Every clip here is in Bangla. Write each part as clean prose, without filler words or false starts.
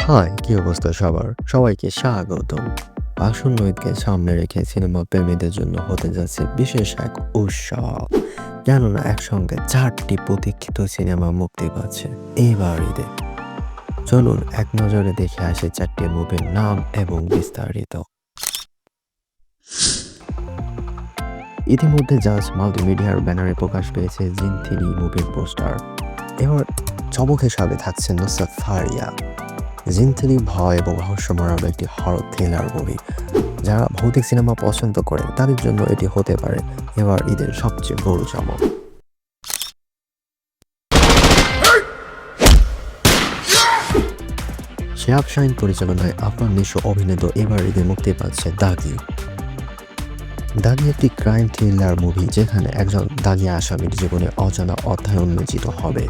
হাই, কি অবস্থা সবার? সবাইকে স্বাগতম। আসন্ন ঈদকে সামনে রেখে সিনেমা প্রেমীদের জন্য হতে যাচ্ছে বিশেষ এক উৎসব। কেননা একসঙ্গে ৪টি প্রতীক্ষিত সিনেমা মুক্তি পাচ্ছে এবার ঈদে। চলুন এক নজরে দেখে আসি ৪টি মুভির নাম এবং বিস্তারিত। ইতিমধ্যে জাজ মাল্টিমিডিয়ার ব্যানারে প্রকাশ পেয়েছে জিন 3 মুভির পোস্টার। এবার চমকের সাথে থাকছে নুসরাত ফারিয়া। জিন 3 ভয় এবং রহস্যময় একটি হরর থ্রিলার মুভি। যারা ভৌতিক সিনেমা পছন্দ করে তাদের জন্য এটি হতে পারে এবার ঈদের সবচেয়ে বড় চমক। শিহাব শাহীন পরিচালনায় আফরান নিশো অভিনীত এবার ঈদে মুক্তি পাচ্ছে দাগি। দাগি একটি ক্রাইম থ্রিলার মুভি যেখানে একজন দাগি আসামির জীবনে অজানা অধ্যায় উন্মোচিত হবে।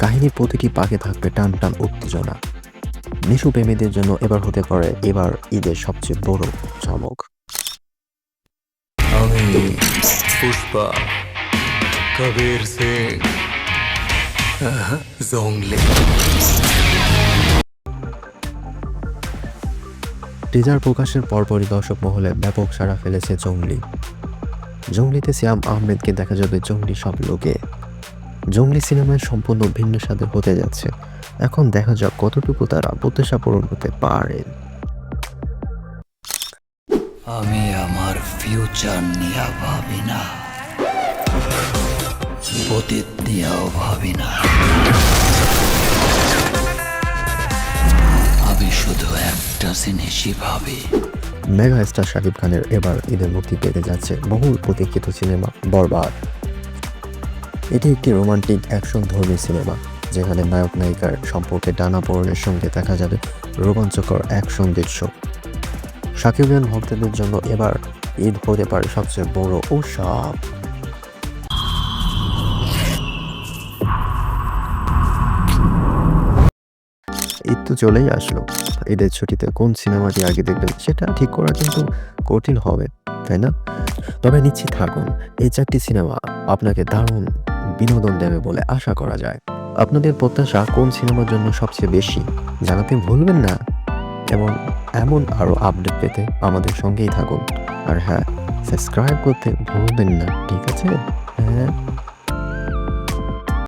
কাহিনীর প্রতিটি পাকে থাকবে টান টান উত্তেজনা। নিশু প্রেমীদের জন্য এবার হতে পারে এবার ঈদের সবচেয়ে বড় চমক। আমি পুষ্পা কবির সিং জংলি। টিজার প্রকাশের পরপরই দর্শক মহলে ব্যাপক সাড়া ফেলেছে জংলি। জংলিতে সিয়াম আহমেদকে দেখা যাবে জংলি সব লোকে। জংলি সিনেমায় সম্পূর্ণ ভিন্ন স্বাদের হতে যাচ্ছে। এখন দেখা যাক কতটুকু তারা প্রত্যাশা পূরণ করতে পারেন। আমি আমার ফিউচার নিয়ে ভাবি না, অতীত নিয়েও ভাবি না। আমি শুধু একটা জিনিসই ভাবি। মেগা স্টার শাকিব খানের এবার ঈদে মুক্তি পেতে যাচ্ছে বহুল প্রতীক্ষিত সিনেমা বরবাদ। এটি একটি রোমান্টিক অ্যাকশন ধর্মী সিনেমা যেখানে নায়ক নায়িকার সম্পর্কে টানাপোড়েনের সঙ্গে দেখা যাবে রোমাঞ্চকর অ্যাকশন দৃশ্য। শাকিবিয়ান ভক্তদের জন্য এবার ঈদ হতে পারে সবচেয়ে বড় উৎসব। ঈদ তো চলেই আসলো। ঈদের ছুটিতে কোন সিনেমাটি আগে দেখবেন সেটা ঠিক করা কিন্তু কঠিন হবে, তাই না? তবে নিশ্চিত থাকুন এই 4টি সিনেমা আপনাকে দারুণ বিনোদন দেবে বলে আশা করা যায়। আপনাদের প্রত্যাশা কোন সিনেমার জন্য সবচেয়ে বেশি জানাতে ভুলবেন না এবং এমন আরও আপডেট পেতে আমাদের সঙ্গেই থাকুন। আর হ্যাঁ, সাবস্ক্রাইব করতে ভুলবেন না, ঠিক আছে? হ্যাঁ।